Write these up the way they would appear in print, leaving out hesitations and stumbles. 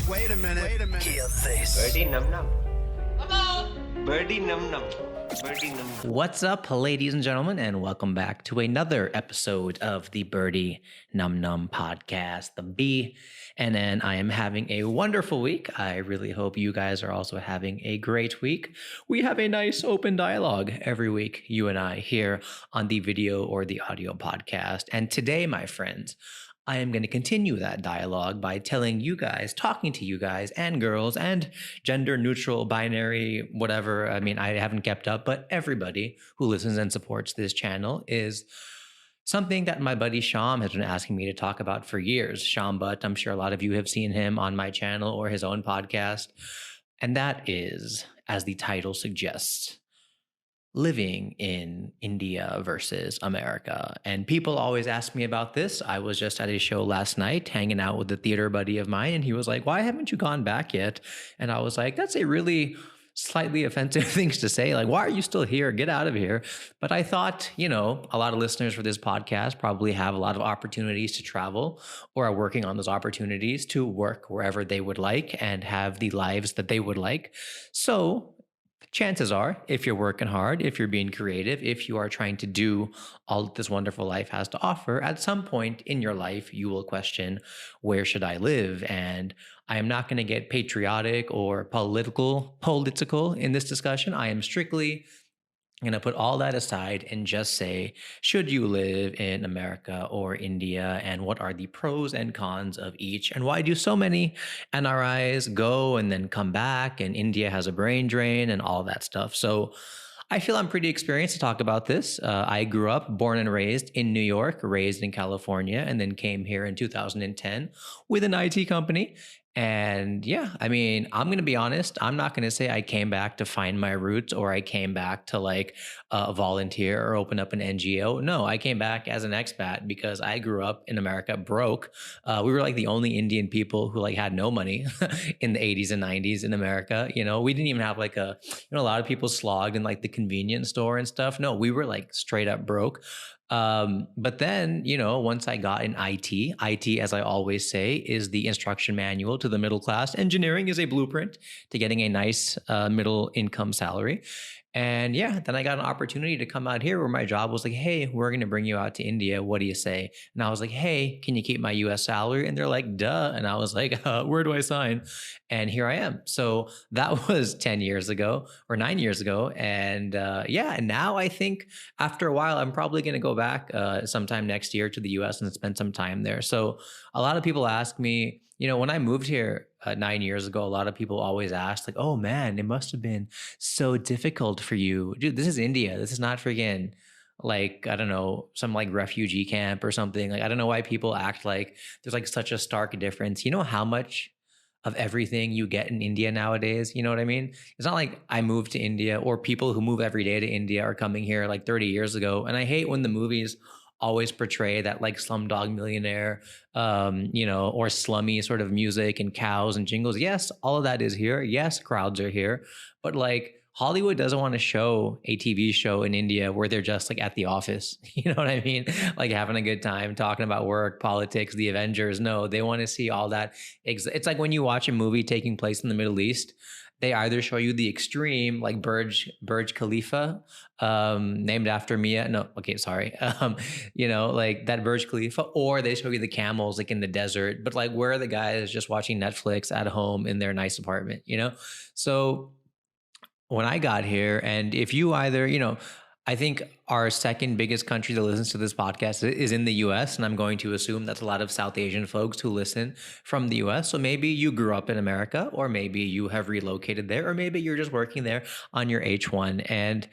Wait a minute. Hear this. Birdy num num. Birdy num num. Birdy num num. What's up, ladies and gentlemen, and welcome back to another episode of the Birdy Num Num podcast, the BNN. I am having a wonderful week. I really hope you guys are also having a great week. We have a nice open dialogue every week, you and I, here on the video or the audio podcast. And today, my friends, I am going to continue that dialogue by telling you guys, talking to you guys and girls and gender neutral, binary, whatever. I mean, I haven't kept up, but everybody who listens and supports this channel is something that my buddy Sham has been asking me to talk about for years. Sham Butt, I'm sure a lot of you have seen him on my channel or his own podcast. And that is, as the title suggests, living in India versus America. And people always ask me about this. I was just at a show last night hanging out with a theater buddy of mine, and he was like, why haven't you gone back yet? And I was like, that's a really slightly offensive things to say. Like, why are you still here? Get out of here. But I thought, you know, a lot of listeners for this podcast probably have a lot of opportunities to travel or are working on those opportunities to work wherever they would like and have the lives that they would like. So chances are, if you're working hard, if you're being creative, if you are trying to do all that this wonderful life has to offer, at some point in your life, you will question, where should I live? And I am not going to get patriotic or political in this discussion. I am strictly going to put all that aside and just say, should you live in America or India? And what are the pros and cons of each? And why do so many NRIs go and then come back? And India has a brain drain and all that stuff. So I feel I'm pretty experienced to talk about this. I grew up, born and raised in New York, raised in California, and then came here in 2010 with an IT company. And yeah, I mean, I'm going to be honest. I'm not going to say I came back to find my roots or I came back to like volunteer or open up an NGO. No, I came back as an expat because I grew up in America broke. We were like the only Indian people who like had no money in the 80s and 90s in America. You know, we didn't even have like a lot of people slogged in like the convenience store and stuff. No, we were like straight up broke. But then, once I got in IT, as I always say, is the instruction manual to the middle class. Engineering is a blueprint to getting a nice middle income salary. And yeah, then I got an opportunity to come out here where my job was like, hey, we're going to bring you out to India. What do you say? And I was like, hey, can you keep my US salary? And they're like, duh. And I was like, where do I sign? And here I am. So that was 10 years ago or 9 years ago. And and now I think after a while, I'm probably going to go back sometime next year to the US and spend some time there. So a lot of people ask me, when I moved here 9 years ago, a lot of people always ask like, oh man, it must have been so difficult for you. Dude, this is India. This is not friggin' like, I don't know, some like refugee camp or something. Like, I don't know why people act like there's like such a stark difference. You know how much of everything you get in India nowadays? You know what I mean? It's not like I moved to India or people who move every day to India are coming here like 30 years ago. And I hate when the movies always portray that like Slumdog Millionaire, or slummy sort of music and cows and jingles. Yes, all of that is here. Yes, crowds are here. But like Hollywood doesn't want to show a TV show in India where they're just like at the office. You know what I mean? Like having a good time, talking about work, politics, the Avengers. No, they want to see all that. It's like when you watch a movie taking place in the Middle East, they either show you the extreme, like Burj Khalifa, named after Mia. No, okay, sorry. Like that Burj Khalifa, or they show you the camels like in the desert. But like, where are the guys just watching Netflix at home in their nice apartment? So when I got here, and if you either, I think our second biggest country that listens to this podcast is in the US. And I'm going to assume that's a lot of South Asian folks who listen from the US. So maybe you grew up in America, or maybe you have relocated there, or maybe you're just working there on your H1. And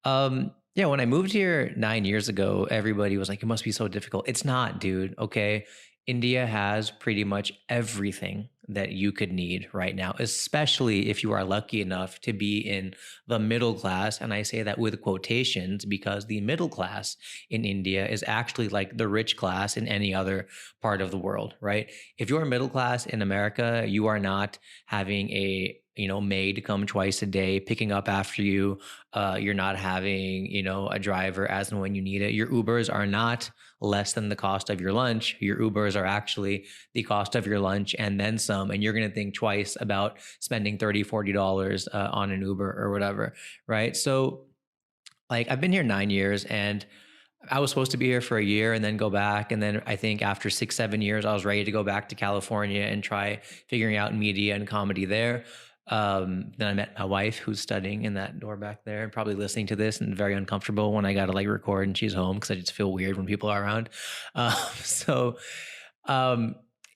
when I moved here 9 years ago, everybody was like, it must be so difficult. It's not, dude. Okay. India has pretty much everything that you could need right now, especially if you are lucky enough to be in the middle class. And I say that with quotations because the middle class in India is actually like the rich class in any other part of the world, right? If you're middle class in America, you are not having a maid come twice a day, picking up after you. You're not having, a driver as and when you need it. Your Ubers are not less than the cost of your lunch. Your Ubers are actually the cost of your lunch and then some. some, and you're going to think twice about spending $30, $40 on an Uber or whatever, right? So like I've been here 9 years, and I was supposed to be here for a year and then go back. And then I think after 6, 7 years, I was ready to go back to California and try figuring out media and comedy there. Then I met my wife, who's studying in that door back there and probably listening to this, and very uncomfortable when I got to like record and she's home, because I just feel weird when people are around. So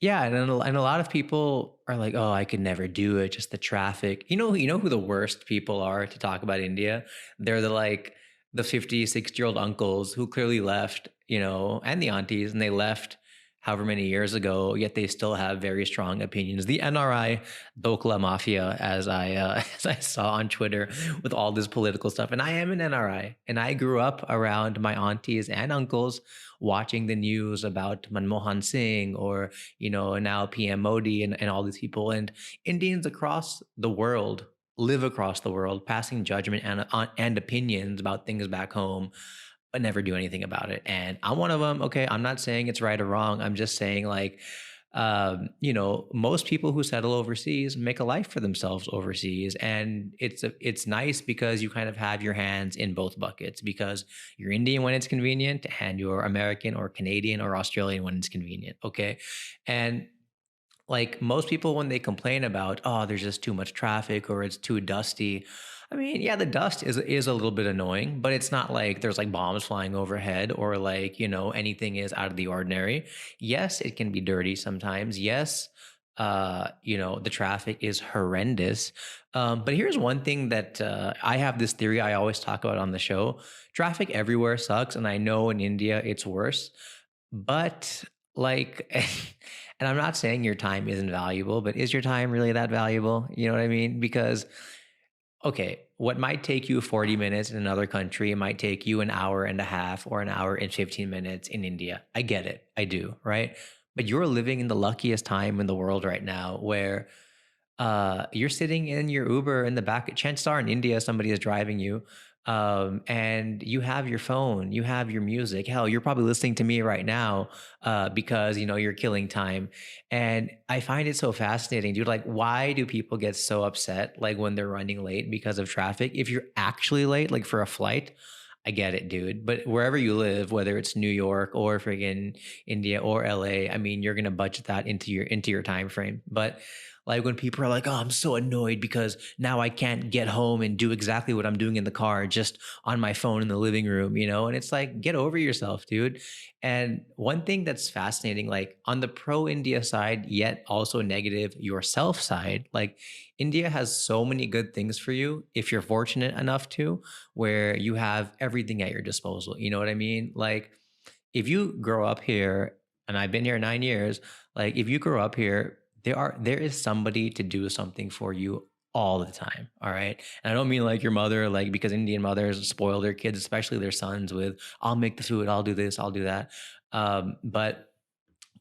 yeah, and a lot of people are like, oh, I could never do it, just the traffic. You know who the worst people are to talk about India? They're the 50, 60-year-old uncles who clearly left, and the aunties, and they left however many years ago, yet they still have very strong opinions. The NRI Dokla Mafia, as I as I saw on Twitter with all this political stuff. And I am an NRI, and I grew up around my aunties and uncles watching the news about Manmohan Singh, or now PM Modi, and all these people. And Indians across the world live across the world, passing judgment and opinions about things back home, but never do anything about it. And I'm one of them. Okay, I'm not saying it's right or wrong. I'm just saying, like, most people who settle overseas make a life for themselves overseas, and it's nice because you kind of have your hands in both buckets, because you're Indian when it's convenient, and you're American or Canadian or Australian when it's convenient. Okay, and like most people, when they complain about, oh, there's just too much traffic or it's too dusty. I mean, yeah, the dust is a little bit annoying, but it's not like there's like bombs flying overhead, or like, anything is out of the ordinary. Yes, it can be dirty sometimes. Yes, the traffic is horrendous. But here's one thing that I have this theory I always talk about on the show. Traffic everywhere sucks, and I know in India it's worse. But like, and I'm not saying your time isn't valuable, but is your time really that valuable? You know what I mean? Because, okay, what might take you 40 minutes in another country, it might take you an hour and a half or an hour and 15 minutes in India. I get it. I do, right? But you're living in the luckiest time in the world right now, where you're sitting in your Uber in the back. Chances are in India, somebody is driving you, and you have your phone, you have your music. Hell, you're probably listening to me right now because you're killing time. And I find it so fascinating, dude. Like, why do people get so upset like when they're running late because of traffic? If you're actually late, like for a flight, I get it, dude. But wherever you live, whether it's New York or friggin' India or LA, I mean, you're gonna budget that into your time frame. But like when people are like, "Oh, I'm so annoyed because now I can't get home and do exactly what I'm doing in the car, just on my phone in the living room," and it's like, get over yourself, dude. And one thing that's fascinating, like on the pro India side, yet also negative yourself side, like India has so many good things for you if you're fortunate enough to, where you have everything at your disposal. You know what I mean? Like if you grow up here, and I've been here 9 years, like if you grow up here, there is somebody to do something for you all the time. All right. And I don't mean like your mother, like because Indian mothers spoil their kids, especially their sons, with I'll make the food, I'll do this, I'll do that. But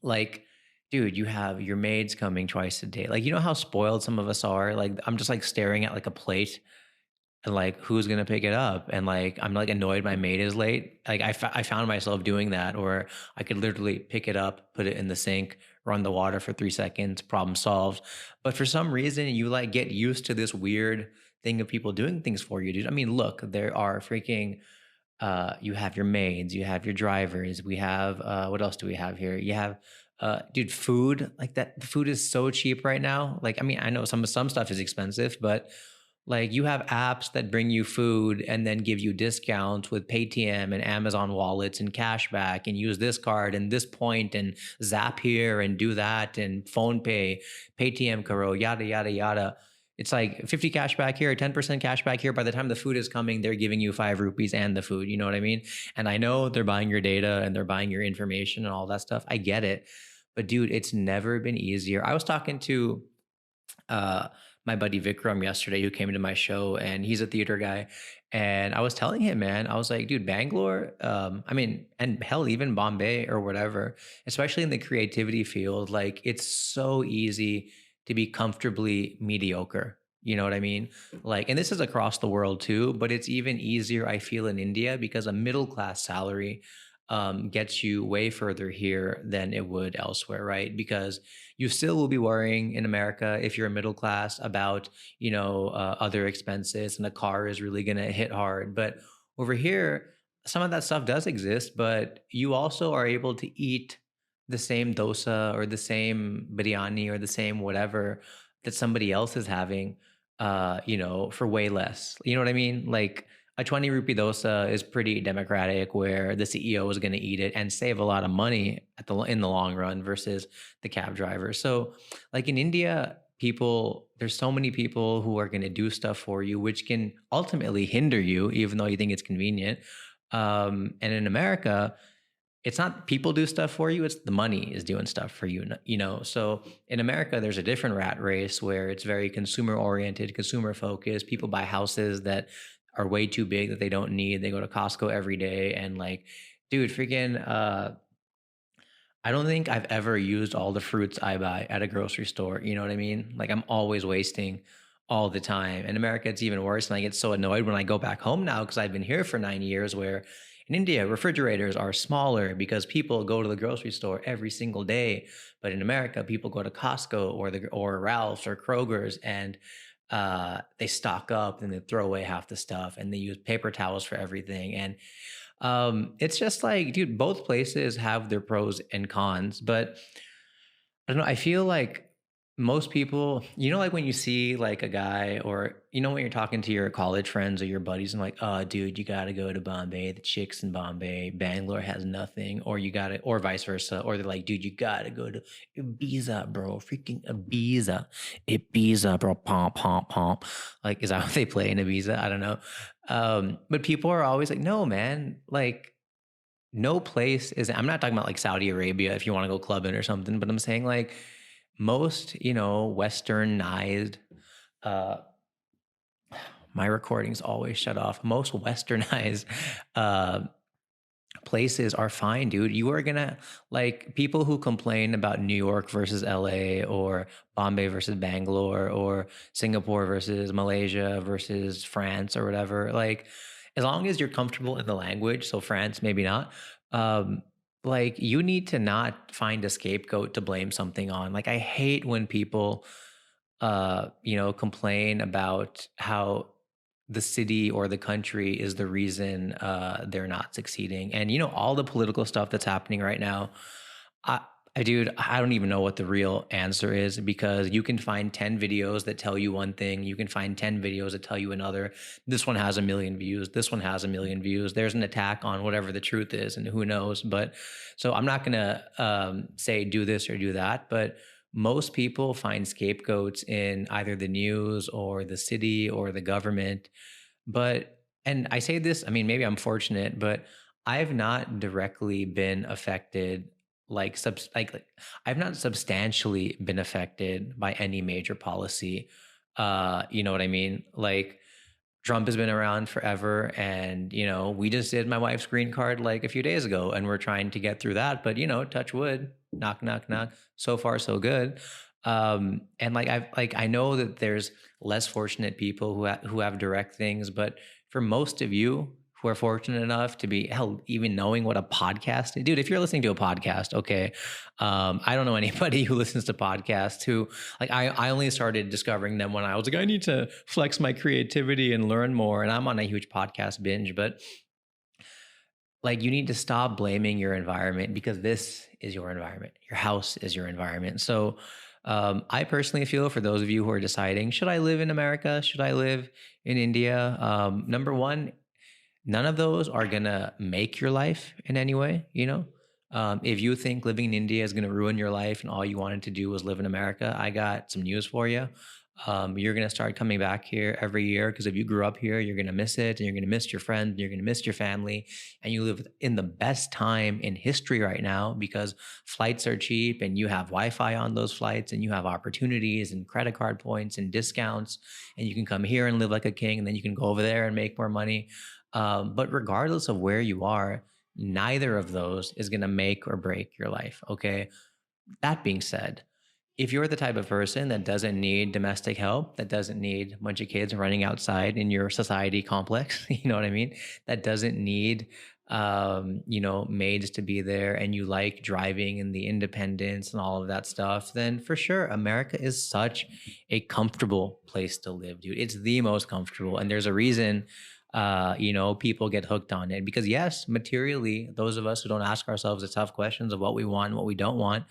like, dude, you have your maids coming twice a day. Like, you know how spoiled some of us are? Like, I'm just like staring at like a plate, and like, who's gonna pick it up? And like, I'm like annoyed my maid is late. Like I found myself doing that, or I could literally pick it up, put it in the sink, run the water for 3 seconds, problem solved. But for some reason, you like get used to this weird thing of people doing things for you, dude. I mean, look, there are freaking you have your maids, you have your drivers, we have what else do we have here? You have dude, food. Like that, the food is so cheap right now. Like, I mean, I know some stuff is expensive, but like you have apps that bring you food and then give you discounts with Paytm and Amazon wallets and cashback, and use this card and this point and zap here and do that and phone pay, Paytm Karo, yada, yada, yada. It's like 50 cashback here, 10% cashback here. By the time the food is coming, they're giving you 5 rupees and the food. You know what I mean? And I know they're buying your data and they're buying your information and all that stuff. I get it. But dude, it's never been easier. I was talking to uh, my buddy Vikram yesterday, who came to my show, and he's a theater guy. And I was telling him, man, I was like, dude, Bangalore, I mean, and hell, even Bombay or whatever, especially in the creativity field, like it's so easy to be comfortably mediocre. You know what I mean? Like, and this is across the world too, but it's even easier, I feel, in India, because a middle class salary gets you way further here than it would elsewhere, right? Because you still will be worrying in America if you're middle class about, other expenses, and the car is really going to hit hard. But over here, some of that stuff does exist, but you also are able to eat the same dosa or the same biryani or the same whatever that somebody else is having, for way less. You know what I mean? Like a 20 rupee dosa is pretty democratic, where the CEO is going to eat it and save a lot of money in the long run versus the cab driver. So, like in India, there's so many people who are going to do stuff for you, which can ultimately hinder you, even though you think it's convenient. And in America, it's not people do stuff for you, it's the money is doing stuff for you. So in America, there's a different rat race where it's very consumer oriented, consumer focused. People buy houses that are way too big that they don't need. They go to Costco every day, and like, dude, freaking I don't think I've ever used all the fruits I buy at a grocery store. You know what I mean? Like, I'm always wasting all the time. In America, it's even worse. And I get so annoyed when I go back home now, because I've been here for 9 years, where in India, refrigerators are smaller because people go to the grocery store every single day. But in America, people go to Costco or Ralph's or Kroger's, and they stock up and they throw away half the stuff, and they use paper towels for everything. And it's just like, dude, both places have their pros and cons, but I don't know. I feel like most people, like when you see like a guy, or when you're talking to your college friends or your buddies, and like, oh, dude, you got to go to Bombay. The chicks in Bombay, Bangalore has nothing, or vice versa. Or they're like, dude, you got to go to Ibiza, bro. Freaking Ibiza, bro. Pomp, pomp, pomp. Like, is that what they play in Ibiza? I don't know. But people are always like, no, man, like, no place is, I'm not talking about like Saudi Arabia if you want to go clubbing or something, but I'm saying like most, westernized, uh my recordings always shut off. Most westernized uh places are fine, dude. You are gonna, like, people who complain about New York versus LA, or Bombay versus Bangalore, or Singapore versus Malaysia versus France or whatever. Like, as long as you're comfortable in the language, so France, maybe not. Um, like, you need to not find a scapegoat to blame something on. Like, I hate when people complain about how the city or the country is the reason they're not succeeding. And all the political stuff that's happening right now, I, dude, I don't even know what the real answer is, because you can find 10 videos that tell you one thing. You can find 10 videos that tell you another. This one has 1 million views. This one has 1 million views. There's an attack on whatever the truth is, and who knows. But so I'm not going to say do this or do that, but most people find scapegoats in either the news or the city or the government. But, and I say this, I mean, maybe I'm fortunate, but I've not directly been affected, like I've not substantially been affected by any major policy. You know what I mean? Like, Trump has been around forever, and we just did my wife's green card like a few days ago, and we're trying to get through that. But touch wood, knock, knock, knock. So far, so good. And I know that there's less fortunate people who have direct things, but for most of you who are fortunate enough to be, hell, even knowing what a podcast is, dude, if you're listening to a podcast, okay. I don't know anybody who listens to podcasts who, like, I only started discovering them when I was like, I need to flex my creativity and learn more. And I'm on a huge podcast binge, but like, you need to stop blaming your environment, because this is your environment. Your house is your environment. So I personally feel, for those of you who are deciding, should I live in America? Should I live in India? Number one, none of those are going to make your life in any way. If you think living in India is going to ruin your life and all you wanted to do was live in America, I got some news for you. You're going to start coming back here every year, because if you grew up here, you're going to miss it, and you're going to miss your friends, and you're going to miss your family, and you live in the best time in history right now, because flights are cheap, and you have Wi-Fi on those flights, and you have opportunities and credit card points and discounts, and you can come here and live like a king, and then you can go over there and make more money. But regardless of where you are, neither of those is going to make or break your life. Okay. That being said, if you're the type of person that doesn't need domestic help, that doesn't need a bunch of kids running outside in your society complex, you know what I mean? That doesn't need made to be there, and you like driving and the independence and all of that stuff, then for sure, America is such a comfortable place to live, dude. It's the most comfortable. And there's a reason, people get hooked on it because, yes, materially, those of us who don't ask ourselves the tough questions of what we want and what we don't want,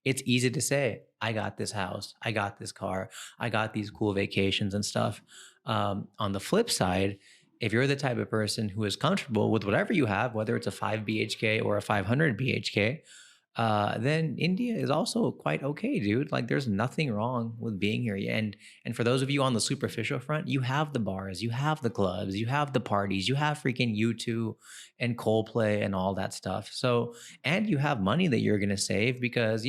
it's easy to say, I got this house, I got this car, I got these cool vacations and stuff. On the flip side, if you're the type of person who is comfortable with whatever you have, whether it's a 5 BHK or a 500 BHK, then India is also quite okay, dude. Like there's nothing wrong with being here. And for those of you on the superficial front, you have the bars, you have the clubs, you have the parties, you have freaking U2 and Coldplay and all that stuff. So, and you have money that you're gonna save because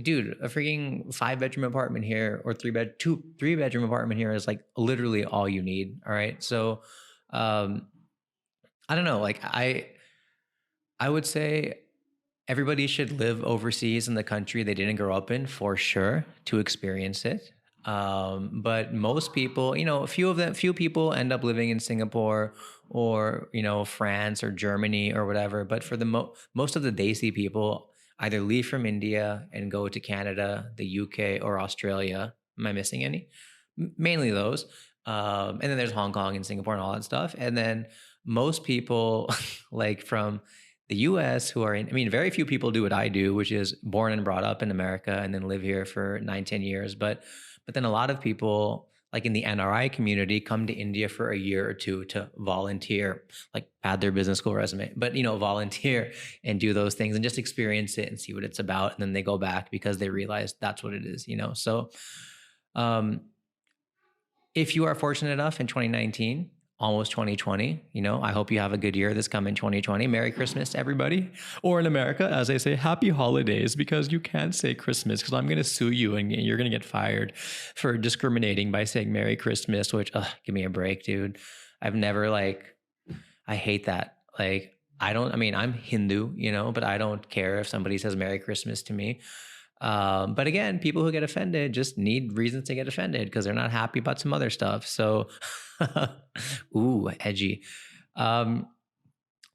dude, a freaking 5-bedroom apartment here or 3-bedroom apartment here is like literally all you need. All right. So I don't know. Like I would say everybody should live overseas in the country they didn't grow up in for sure to experience it. But most people, few people end up living in Singapore or, France or Germany or whatever. But for the most of the Desi people, either leave from India and go to Canada, the UK, or Australia. Am I missing any? Mainly those. And then there's Hong Kong and Singapore and all that stuff. And then most people, like from the US, who are in, I mean, very few people do what I do, which is born and brought up in America and then live here for 9-10 years. But then a lot of people, like in the NRI community, come to India for a year or two to volunteer, like pad their business school resume, but volunteer and do those things and just experience it and see what it's about. And then they go back because they realize that's what it is, So if you are fortunate enough in 2019, almost 2020, I hope you have a good year this coming 2020. Merry Christmas to everybody. Or in America, as they say, happy holidays, because you can't say Christmas because I'm going to sue you and you're going to get fired for discriminating by saying Merry Christmas, which, give me a break, dude. I've never I hate that. I'm Hindu, but I don't care if somebody says Merry Christmas to me. But again, people who get offended just need reasons to get offended because they're not happy about some other stuff. So, ooh, edgy. So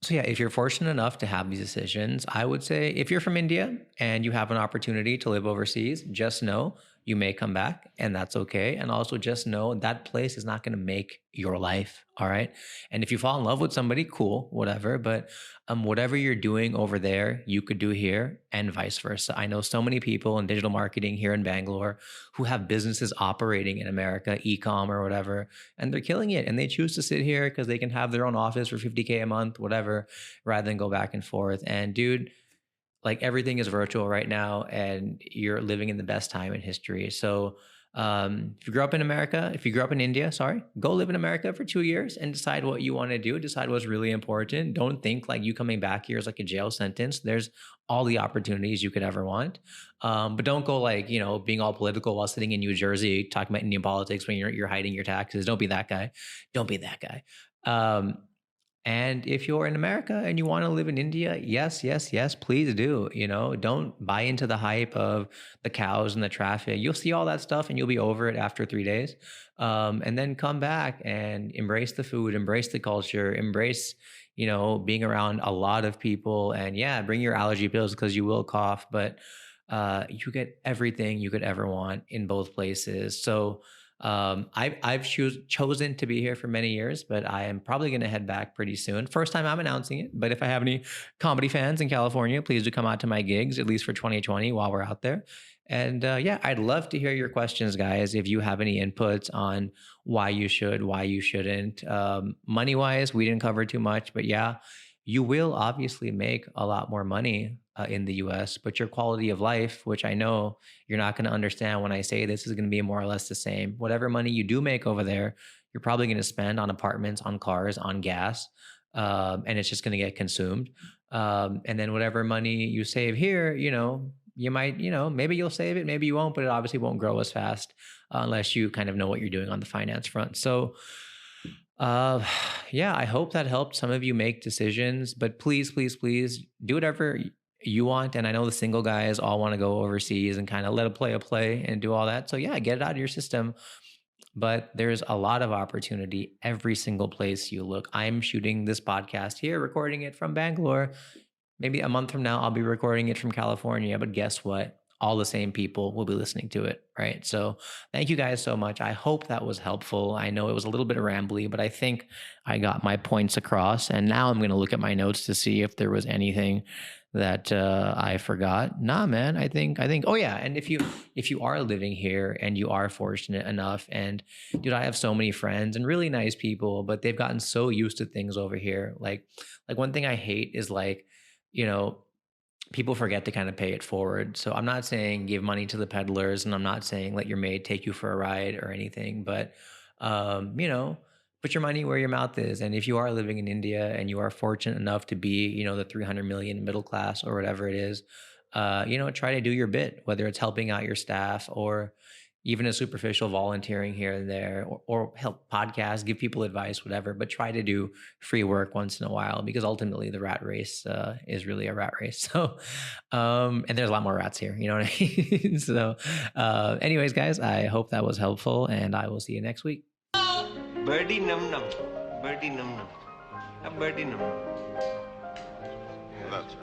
yeah, if you're fortunate enough to have these decisions, I would say if you're from India and you have an opportunity to live overseas, just know you may come back and that's okay. And also just know that place is not going to make your life. All right. And if you fall in love with somebody, cool, whatever. But whatever you're doing over there, you could do here and vice versa. I know so many people in digital marketing here in Bangalore who have businesses operating in America, e-com or whatever, and they're killing it. And they choose to sit here because they can have their own office for $50K a month, whatever, rather than go back and forth. And dude, like everything is virtual right now and you're living in the best time in history. So if you grew up in America, if you grew up in India, go live in America for 2 years and decide what you want to do, decide what's really important. Don't think like you coming back here is like a jail sentence. There's all the opportunities you could ever want. But don't go being all political while sitting in New Jersey, talking about Indian politics when you're hiding your taxes. Don't be that guy. Don't be that guy. And if you're in America and you want to live in India, yes, please do. Don't buy into the hype of the cows and the traffic. You'll see all that stuff and you'll be over it after 3 days. And then come back and embrace the food, embrace the culture, embrace, being around a lot of people. And yeah, bring your allergy pills because you will cough, but you get everything you could ever want in both places. So I've chosen to be here for many years, but I am probably going to head back pretty soon. First time I'm announcing it, but if I have any comedy fans in California, please do come out to my gigs, at least for 2020 while we're out there. And yeah, I'd love to hear your questions, guys. If you have any inputs on why you should, why you shouldn't. Money-wise, we didn't cover too much, but yeah, you will obviously make a lot more money in the US, but your quality of life, which I know you're not going to understand when I say this, is going to be more or less the same. Whatever money you do make over there, you're probably going to spend on apartments, on cars, on gas, and it's just going to get consumed. And then whatever money you save here, you might, maybe you'll save it, maybe you won't, but it obviously won't grow as fast unless you kind of know what you're doing on the finance front. So yeah, I hope that helped some of you make decisions, but please do whatever you want. And I know the single guys all want to go overseas and kind of let a play and do all that. So yeah, get it out of your system. but there's a lot of opportunity every single place you look. I'm shooting this podcast here, recording it from Bangalore. Maybe a month from now, I'll be recording it from California, but guess what? All the same people will be listening to it, right? So thank you guys so much. I hope that was helpful. I know it was a little bit rambly, but I think I got my points across. And now I'm going to look at my notes to see if there was anything that I forgot. Nah, man. I think. Oh yeah. And if you are living here and you are fortunate enough, and dude, I have so many friends and really nice people, but they've gotten so used to things over here. Like one thing I hate is like, you know, people forget to kind of pay it forward. So I'm not saying give money to the peddlers, and I'm not saying let your maid take you for a ride or anything, but you know, put your money where your mouth is. And if you are living in India and you are fortunate enough to be, you know, the 300 million middle class or whatever it is, you know, try to do your bit, whether it's helping out your staff or even a superficial volunteering here and there, or help podcasts, give people advice, whatever, but try to do free work once in a while, because ultimately the rat race is really a rat race. So, and there's a lot more rats here, you know what I mean? So, anyways, guys, I hope that was helpful, and I will see you next week. Birdie num num. Birdie num num. Birdie num num. That's